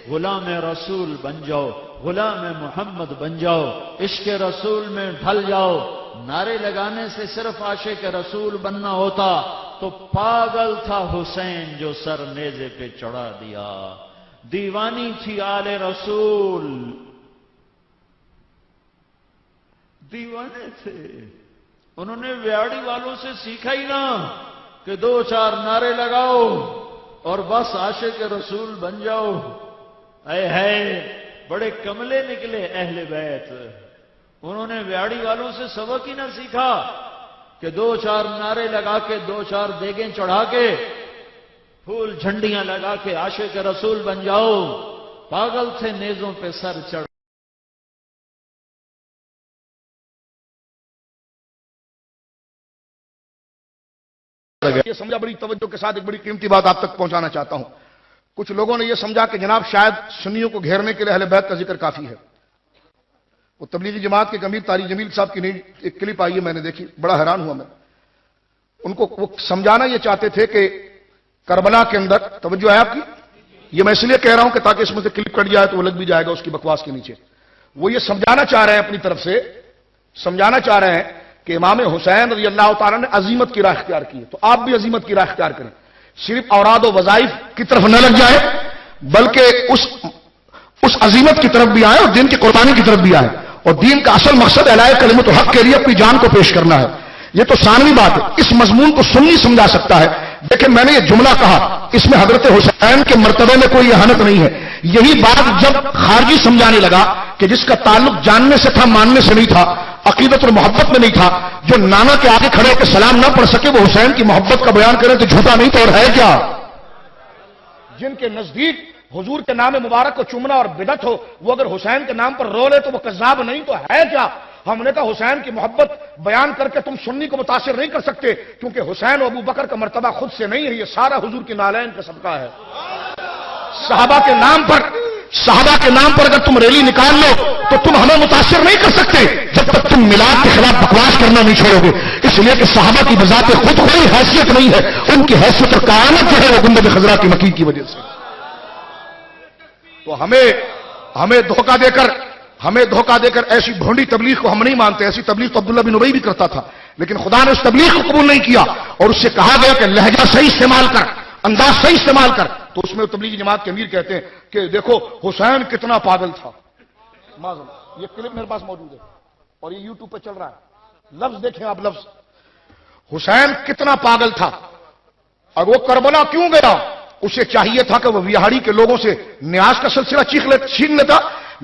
غلام رسول بن جاؤ، غلام محمد بن جاؤ، عشق رسول میں ڈھل جاؤ۔ نعرے لگانے سے صرف عاشق رسول بننا ہوتا تو پاگل تھا حسین جو سر نیزے پہ چڑھا دیا۔ دیوانی تھی آل رسول، دیوانے تھے، انہوں نے ویاڑی والوں سے سیکھا ہی نہ کہ دو چار نعرے لگاؤ اور بس عاشق رسول بن جاؤ۔ اے ہے بڑے کملے نکلے اہل بیت، انہوں نے ویاڑی والوں سے سبق ہی نہ سیکھا کہ دو چار نعرے لگا کے، دو چار دیگیں چڑھا کے، پھول جھنڈیاں لگا کے عاشق رسول بن جاؤ۔ پاگل تھے نیزوں پہ سر چڑھ۔ یہ سمجھا، بڑی توجہ کے ساتھ ایک بڑی قیمتی بات آپ تک پہنچانا چاہتا ہوں۔ کچھ لوگوں نے یہ سمجھا کہ جناب شاید سنیوں کو گھیرنے کے لیے اہل بیت کا ذکر کافی ہے۔ وہ تبلیغی جماعت کے امیر طارق جمیل صاحب کی نئی ایک کلپ آئی ہے، میں نے دیکھی، بڑا حیران ہوا میں۔ ان کو وہ سمجھانا یہ چاہتے تھے کہ کربلا کے اندر، توجہ ہے آپ کی، یہ میں اس لیے کہہ رہا ہوں کہ تاکہ اس میں سے کلپ کٹ جائے تو وہ لگ بھی جائے گا اس کی بکواس کے نیچے۔ وہ یہ سمجھانا چاہ رہے ہیں اپنی طرف سے، سمجھانا چاہ رہے ہیں کہ امام حسین رضی اللہ تعالیٰ نے عظیمت کی راہ اختیار کی ہے، تو آپ بھی عظیمت کی راہ اختیار کریں، صرف اوراد و وظائف کی طرف نہ لگ جائے بلکہ اس عظیمت کی طرف بھی آئے اور دین کی قربانی کی طرف بھی آئے، اور دین کا اصل مقصد اعلاء کلمت الحق کے لیے اپنی جان کو پیش کرنا ہے۔ یہ تو ثانوی بات ہے، اس مضمون کو سنی سمجھا سکتا ہے۔ دیکھیں میں نے یہ جملہ کہا، اس میں حضرت حسین کے مرتبے میں کوئی اہانت نہیں ہے۔ یہی بات جب خارجی سمجھانے لگا کہ جس کا تعلق جاننے سے تھا، ماننے سے نہیں تھا، عقیدت اور محبت میں نہیں تھا، جو نانا کے آگے کھڑے ہو کے سلام نہ پڑھ سکے وہ حسین کی محبت کا بیان کرے تو جھوٹا نہیں تو اور ہے کیا؟ جن کے نزدیک حضور کے نام مبارک کو چومنا اور بدعت ہو، وہ اگر حسین کے نام پر رو لے تو وہ کذاب نہیں تو ہے کیا؟ ہم نے کہا حسین کی محبت بیان کر کے تم سنی کو متاثر نہیں کر سکتے، کیونکہ حسین و ابو بکر کا مرتبہ خود سے نہیں ہے، یہ سارا حضور کی نالین کا صدقہ ہے۔ صحابہ کے نام پر اگر تم ریلی نکال لو تو تم ہمیں متاثر نہیں کر سکتے جب تک تم میلاد کے خلاف بکواس کرنا نہیں چھوڑو گے، اس لیے کہ صحابہ کی بذات خود کوئی حیثیت نہیں ہے، ان کی حیثیت اور قیامت جو ہے وہ گنبد خضرا کی مکی کی وجہ سے۔ تو ہمیں دھوکہ دے کر ایسی بھونڈی تبلیغ کو ہم نہیں مانتے۔ ایسی تبلیغ تو عبداللہ بن ابی بھی کرتا تھا، لیکن خدا نے اس تبلیغ کو قبول نہیں کیا اور اس سے کہا گیا کہ لہجہ صحیح استعمال کر، انداز صحیح استعمال کر۔ تو اس میں تبلیغی جماعت کے امیر کہتے ہیں کہ دیکھو حسین کتنا پاگل تھا۔ یہ کلپ میرے پاس موجود ہے اور یہ یوٹیوب پہ چل رہا ہے، لفظ دیکھیں آپ، لفظ حسین کتنا پاگل تھا اور وہ کربلا کیوں گیا؟ اسے چاہیے تھا کہ وہ ویہاڑی کے لوگوں سے نیاز کا سلسلہ چھین لیتا۔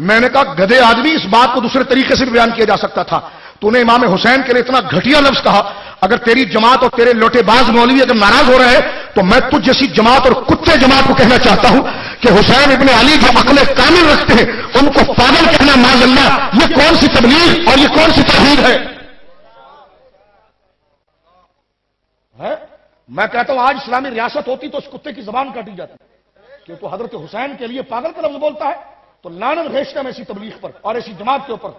میں نے کہا گدھے آدمی، اس بات کو دوسرے طریقے سے بھی بیان کیا جا سکتا تھا۔ تو نے امام حسین کے لیے اتنا گھٹیا لفظ کہا۔ اگر تیری جماعت اور تیرے لوٹے باز مولوی اگر ناراض ہو رہے ہیں تو میں تجھ جیسی جماعت اور کتے جماعت کو کہنا چاہتا ہوں کہ حسین ابن علی جو عقل کامل رکھتے ہیں ان کو پاگل کہنا معاذ اللہ، یہ کون سی تبلیغ اور یہ کون سی توحید ہے؟ میں کہتا ہوں آج اسلامی ریاست ہوتی تو اس کتے کی زبان کاٹی جاتی، کہ تو حضرت حسین کے لیے پاگل کا لفظ بولتا ہے، تو لعنت بھیجتا ہے ایسی تبلیغ پر اور ایسی جماعت کے اوپر۔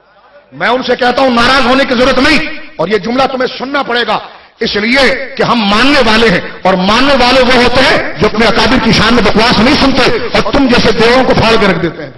میں ان سے کہتا ہوں ناراض ہونے کی ضرورت نہیں، اور یہ جملہ تمہیں سننا پڑے گا، اس لیے کہ ہم ماننے والے ہیں، اور ماننے والے وہ ہوتے ہیں جو اپنے اکابر کی شان میں بکواس نہیں سنتے اور تم جیسے دیووں کو پھاڑ کے رکھ دیتے ہیں۔